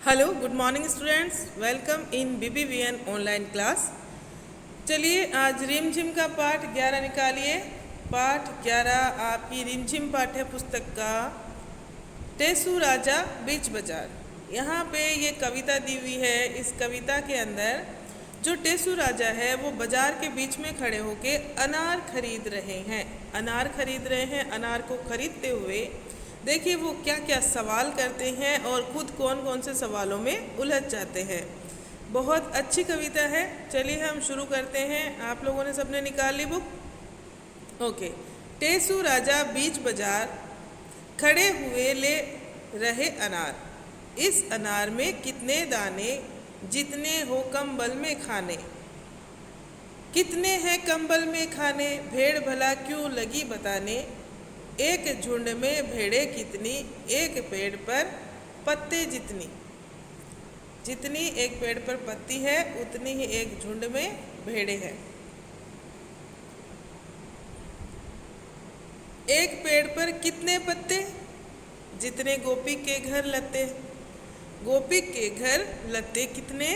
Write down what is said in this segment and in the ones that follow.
Hello, good morning students. Welcome in BBVN online class. चलिए आज रिमझिम का पाठ 11 निकालिए। पाठ 11 आपकी रिमझिम पाठ्य पुस्तक का टेसू राजा बीच बाजार। यहाँ पे ये कविता दी हुई है। इस कविता के अंदर जो टेसू राजा है वो बाजार के बीच में खड़े होके अनार खरीद रहे हैं। अनार को खरीदते हुए देखिए वो क्या क्या सवाल करते हैं और खुद कौन कौन से सवालों में उलझ जाते हैं। बहुत अच्छी कविता है। चलिए हम शुरू करते हैं। आप लोगों ने सबने निकाल ली बुक? ओके। टेसू राजा बीच बाजार खड़े हुए ले रहे अनार। इस अनार में कितने दाने, जितने हो कंबल में खाने। कितने हैं कंबल में खाने, भेड़ भला क्यों लगी बताने। एक झुंड में भेड़े कितनी, एक पेड़ पर पत्ते जितनी। जितनी एक पेड़ पर पत्ती है उतनी ही एक झुंड में भेड़े हैं। एक पेड़ पर कितने पत्ते, जितने गोपी के घर लत्ते। गोपी के घर लत्ते कितने,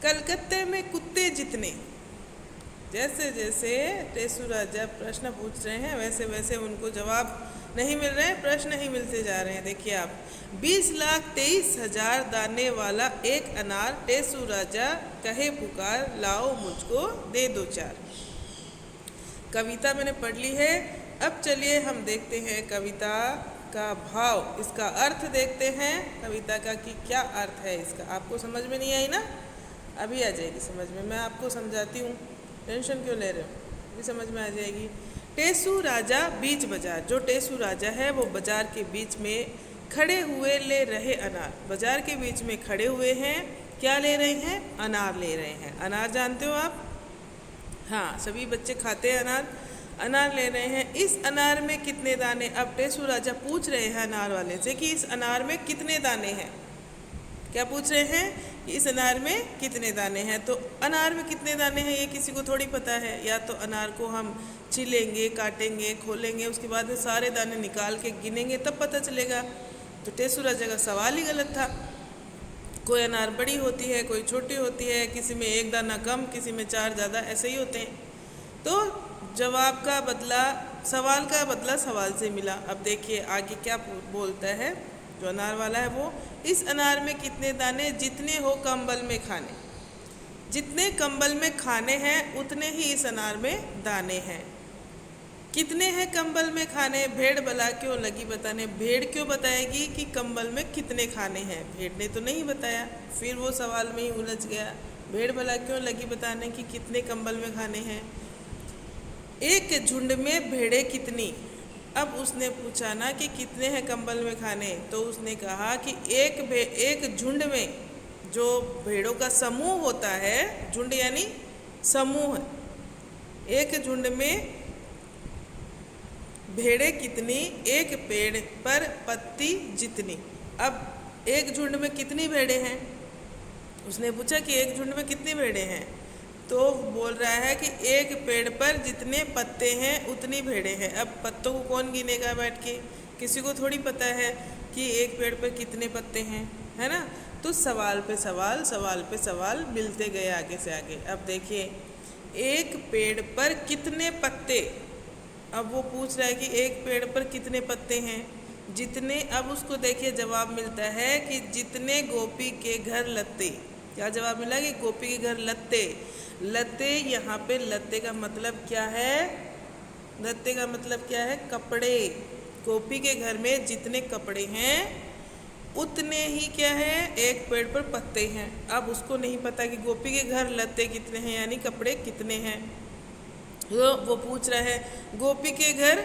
कलकत्ते में कुत्ते जितने। जैसे जैसे टेसू राजा प्रश्न पूछ रहे हैं वैसे वैसे उनको जवाब नहीं मिल रहे हैं, प्रश्न ही मिलते जा रहे हैं। देखिए आप, 20,23,000 दाने वाला एक अनार, टेसू राजा कहे पुकार, लाओ मुझको दे दो चार। कविता मैंने पढ़ ली है। अब चलिए हम देखते हैं कविता का भाव, इसका अर्थ देखते हैं कविता का कि क्या अर्थ है इसका। आपको समझ में नहीं आई ना? अभी आ जाएगी समझ में, मैं आपको समझाती हूँ। टेंशन क्यों ले रहे हो, अभी समझ में आ जाएगी। टेसू राजा बीच बाजार। जो टेसू राजा है वो बाजार के बीच में खड़े हुए ले रहे अनार। बाजार के बीच में खड़े हुए हैं, क्या ले रहे हैं? अनार ले रहे हैं। अनार जानते हो आप? हाँ, सभी बच्चे खाते हैं अनार। अनार ले रहे हैं। इस अनार में कितने दाने। अब टेसू राजा पूछ रहे हैं अनार वाले से कि इस अनार में कितने दाने हैं। क्या पूछ रहे हैं कि इस अनार में कितने दाने हैं। तो अनार में कितने दाने हैं ये किसी को थोड़ी पता है। या तो अनार को हम छिलेंगे, काटेंगे, खोलेंगे, उसके बाद सारे दाने निकाल के गिनेंगे तब पता चलेगा। तो टेसू राजा का सवाल ही गलत था। कोई अनार बड़ी होती है, कोई छोटी होती है, किसी में एक दाना कम, किसी में 4 ज़्यादा, ऐसे ही होते हैं। तो जवाब का बदला, सवाल का बदला सवाल से मिला। अब देखिए आगे क्या बोलता है जो अनार वाला है वो। इस अनार में कितने दाने, जितने हो कंबल में खाने। जितने कंबल में खाने हैं उतने ही इस अनार में दाने हैं। कितने हैं कंबल में खाने, भेड़ भला क्यों लगी बताने। भेड़ क्यों बताएगी कि कंबल में कितने खाने हैं, भेड़ ने तो नहीं बताया। फिर वो सवाल में ही उलझ गया। भेड़ भला क्यों लगी बताने कि कितने कंबल में खाने हैं। एक झुंड में भेड़े कितनी। अब उसने पूछा ना कि कितने हैं कंबल में खाने, तो उसने कहा कि एक झुंड में, जो भेड़ों का समूह होता है, झुंड यानी समूह, एक झुंड में भेड़े कितनी, एक पेड़ पर पत्ती जितनी। अब एक झुंड में कितनी भेड़े हैं, उसने पूछा कि एक झुंड में कितनी भेड़े हैं, तो बोल रहा है कि एक पेड़ पर जितने पत्ते हैं उतनी भेड़े हैं। अब पत्तों को कौन गिनेगा बैठ के, किसी को थोड़ी पता है कि एक पेड़ पर कितने पत्ते हैं, है ना। तो सवाल पे सवाल, सवाल पे सवाल मिलते गए आगे से आगे। अब देखिए, एक पेड़ पर कितने पत्ते। अब वो पूछ रहा है कि एक पेड़ पर कितने पत्ते हैं, जितने। अब उसको देखिए जवाब मिलता है कि जितने गोपी के घर लत्ते। क्या जवाब मिला कि गोपी के घर लत्ते। लत्ते, यहाँ पे लत्ते का मतलब क्या है, लत्ते का मतलब क्या है, कपड़े। गोपी के घर में जितने कपड़े हैं उतने ही क्या है, एक पेड़ पर पत्ते हैं। अब उसको नहीं पता कि गोपी के घर लत्ते कितने हैं, यानी कपड़े कितने हैं। तो वो पूछ रहा है गोपी के घर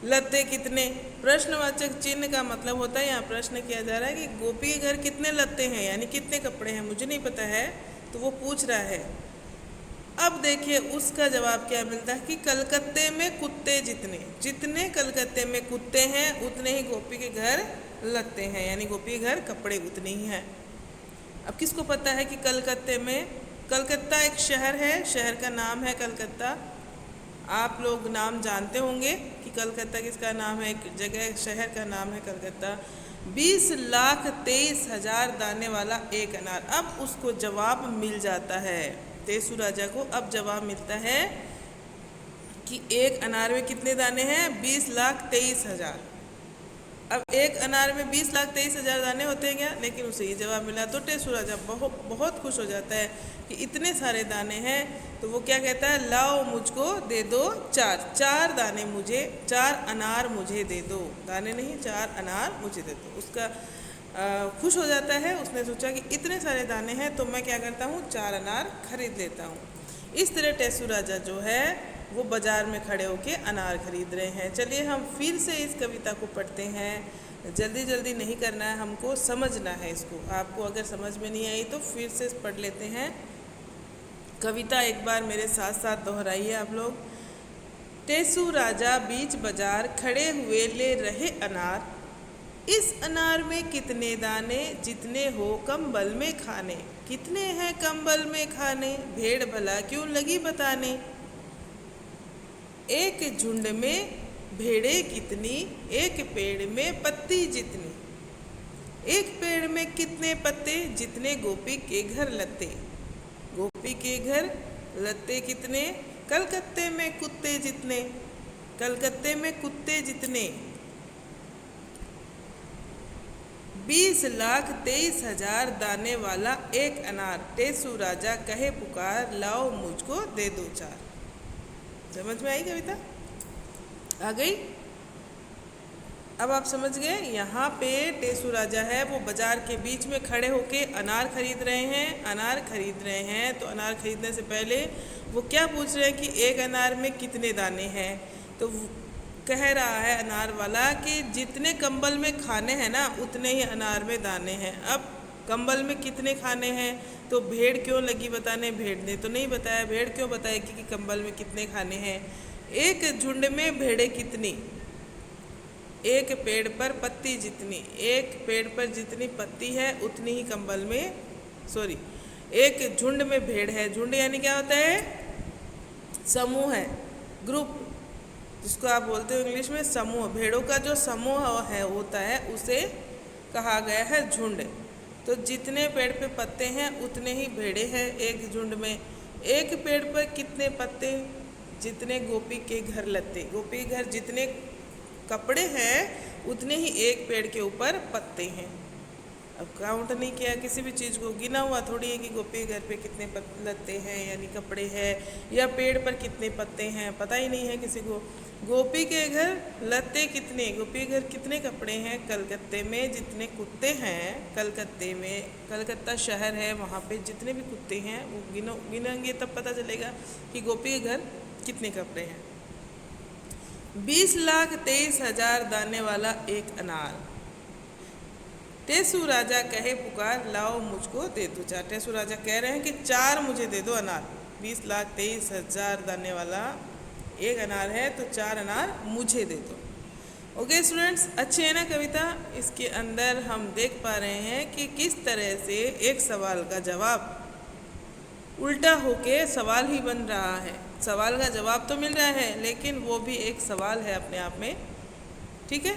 लत्ते कितने। प्रश्नवाचक चिन्ह का मतलब होता है, यहाँ प्रश्न किया जा रहा है कि गोपी के घर कितने लत्ते हैं, यानी कितने कपड़े हैं, मुझे नहीं पता है, तो वो पूछ रहा है। अब देखिए उसका जवाब क्या मिलता है कि कलकत्ते में कुत्ते जितने। जितने कलकत्ते में कुत्ते हैं उतने ही गोपी के घर लत्ते हैं, यानी गोपी के घर कपड़े उतने ही हैं। अब किसको पता है कि कलकत्ते में, कलकत्ता एक शहर है, शहर का नाम है कलकत्ता। आप लोग नाम जानते होंगे कि कलकत्ता किसका नाम है, एक जगह शहर का नाम है कलकत्ता। 20,23,000 दाने वाला एक अनार। अब उसको जवाब मिल जाता है, टेसू राजा को अब जवाब मिलता है कि एक अनार में कितने दाने हैं, 20,23,000। अब एक अनार में 20,23,000 दाने होते हैं क्या, लेकिन उसे ये जवाब मिला तो टेसू राजा बहुत बहुत खुश हो जाता है कि इतने सारे दाने हैं। तो वो क्या कहता है, लाओ मुझको दे दो 4 दाने मुझे, 4 अनार मुझे दे दो, दाने नहीं 4 अनार मुझे दे दो। उसका खुश हो जाता है, उसने सोचा कि इतने सारे दाने हैं तो मैं क्या करता हूँ, 4 अनार खरीद लेता हूँ। इस तरह टेसू राजा जो है वो बाज़ार में खड़े होके अनार खरीद रहे हैं। चलिए हम फिर से इस कविता को पढ़ते हैं। जल्दी जल्दी नहीं करना है, हमको समझना है इसको। आपको अगर समझ में नहीं आई तो फिर से पढ़ लेते हैं। कविता एक बार मेरे साथ साथ दोहराइए आप लोग। टेसू राजा बीच बाजार खड़े हुए ले रहे अनार, इस अनार में कितने दाने, जितने हो कंबल में खाने। कितने हैं कंबल में खाने, भेड़ भला क्यों लगी बताने। एक झुंड में भेड़े कितनी, एक पेड़ में पत्ती जितनी। एक पेड़ में कितने पत्ते, जितने गोपी के घर लत्ते। गोपी के घर लत्ते कितने, कलकत्ते में कुत्ते जितने। कलकत्ते में कुत्ते जितने। 20,23,000 दाने वाला एक अनार, टेसू राजा कहे पुकार, लाओ मुझको दे दो 4। समझ में आई कविता, आ गई। अब आप समझ गए। यहाँ पे टेसू राजा है वो बाजार के बीच में खड़े होके अनार खरीद रहे हैं। अनार खरीद रहे हैं तो अनार खरीदने से पहले वो क्या पूछ रहे हैं कि एक अनार में कितने दाने हैं। तो कह रहा है अनार वाला कि जितने कंबल में खाने हैं ना उतने ही अनार में दाने हैं। अब कंबल में कितने खाने हैं तो भेड़ क्यों लगी बताने, भेड़ ने तो नहीं बताया। भेड़ क्यों बताएगी कि कंबल में कितने खाने हैं। एक झुंड में भेड़े कितनी, एक पेड़ पर पत्ती जितनी। एक पेड़ पर जितनी पत्ती है उतनी ही कंबल में, सॉरी, एक झुंड में भेड़ है। झुंड यानी क्या होता है, समूह है, ग्रुप, जिसको आप बोलते हो इंग्लिश में समूह। भेड़ों का जो समूह है होता है उसे कहा गया है झुंड। तो जितने पेड़ पे पत्ते हैं उतने ही भेड़े हैं एक झुंड में। एक पेड़ पर कितने पत्ते, जितने गोपी के घर लत्ते। गोपी के घर जितने कपड़े हैं उतने ही एक पेड़ के ऊपर पत्ते हैं। अब काउंट नहीं किया किसी भी चीज़ को, गिना हुआ थोड़ी है कि गोपी के घर पे कितने लत्ते हैं यानी कपड़े हैं, या पेड़ पर कितने पत्ते हैं, पता ही नहीं है किसी को। गोपी के घर लत्ते कितने, गोपी के घर कितने कपड़े हैं। कलकत्ते में जितने कुत्ते हैं, कलकत्ते में, कलकत्ता शहर है, वहाँ पे जितने भी कुत्ते हैं वो गिनेंगे तब पता चलेगा कि गोपी के घर कितने कपड़े हैं। 20,23,000 दाने वाला एक अनार, टेसू राजा कहे पुकार, लाओ मुझको दे दो 4। टेसू राजा कह रहे हैं कि 4 मुझे दे दो अनार। 20,23,000 दाने वाला एक अनार है तो 4 अनार मुझे दे दो। ओके स्टूडेंट्स, अच्छी है ना कविता। इसके अंदर हम देख पा रहे हैं कि किस तरह से एक सवाल का जवाब उल्टा होके सवाल ही बन रहा है। सवाल का जवाब तो मिल रहा है लेकिन वो भी एक सवाल है अपने आप में, ठीक है।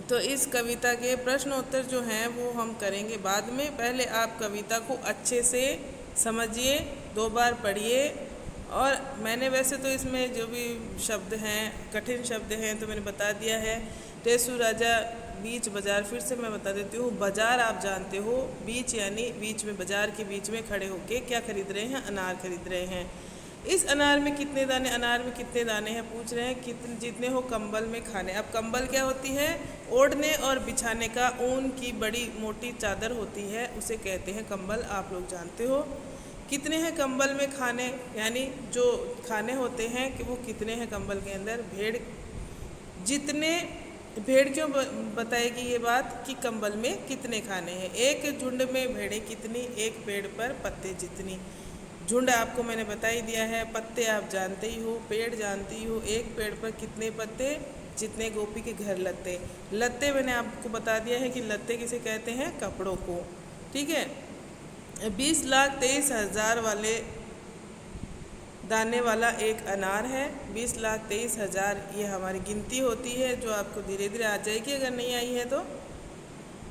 तो इस कविता के प्रश्न उत्तर जो हैं वो हम करेंगे बाद में। पहले आप कविता को अच्छे से समझिए, 2 बार पढ़िए। और मैंने वैसे तो इसमें जो भी शब्द हैं, कठिन शब्द हैं, तो मैंने बता दिया है। टेसू राजा बीच बाजार, फिर से मैं बता देती हूँ। बाजार आप जानते हो, बीच यानी बीच में, बाजार के बीच में खड़े होके क्या खरीद रहे हैं, अनार खरीद रहे हैं। इस अनार में कितने दाने, अनार में कितने दाने हैं पूछ रहे हैं, कितने, जितने हो कंबल में खाने। अब कंबल क्या होती है, ओढ़ने और बिछाने का ऊन की बड़ी मोटी चादर होती है, उसे कहते हैं कंबल, आप लोग जानते हो। कितने हैं कंबल में खाने, यानी जो खाने होते हैं कि वो कितने हैं कंबल के अंदर। भेड़ जितने, भेड़ क्यों बताएगी ये बात कि कंबल में कितने खाने हैं। एक झुंड में भेड़ें कितनी, एक पेड़ पर पत्ते जितनी। झुंड आपको मैंने बता ही दिया है, पत्ते आप जानते ही हो, पेड़ जानती हो। एक पेड़ पर कितने पत्ते, जितने गोपी के घर लत्ते। लत्ते मैंने आपको बता दिया है कि लत्ते किसे कहते हैं, कपड़ों को, ठीक है। 20,23,000 वाले दाने वाला एक अनार है। 20,23,000 ये हमारी गिनती होती है जो आपको धीरे धीरे आ जाएगी, अगर नहीं आई है तो।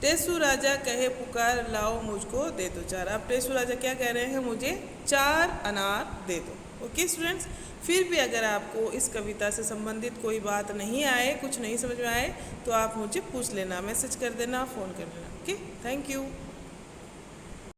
टेसू राजा कहे पुकार लाओ मुझको दे दो 4। अब टेसू राजा क्या कह रहे हैं, मुझे 4 अनार दे दो। ओके स्टूडेंट्स, फिर भी अगर आपको इस कविता से संबंधित कोई बात नहीं आए, कुछ नहीं समझ में आए, तो आप मुझे पूछ लेना, मैसेज कर देना, फ़ोन कर देना। Okay, thank you.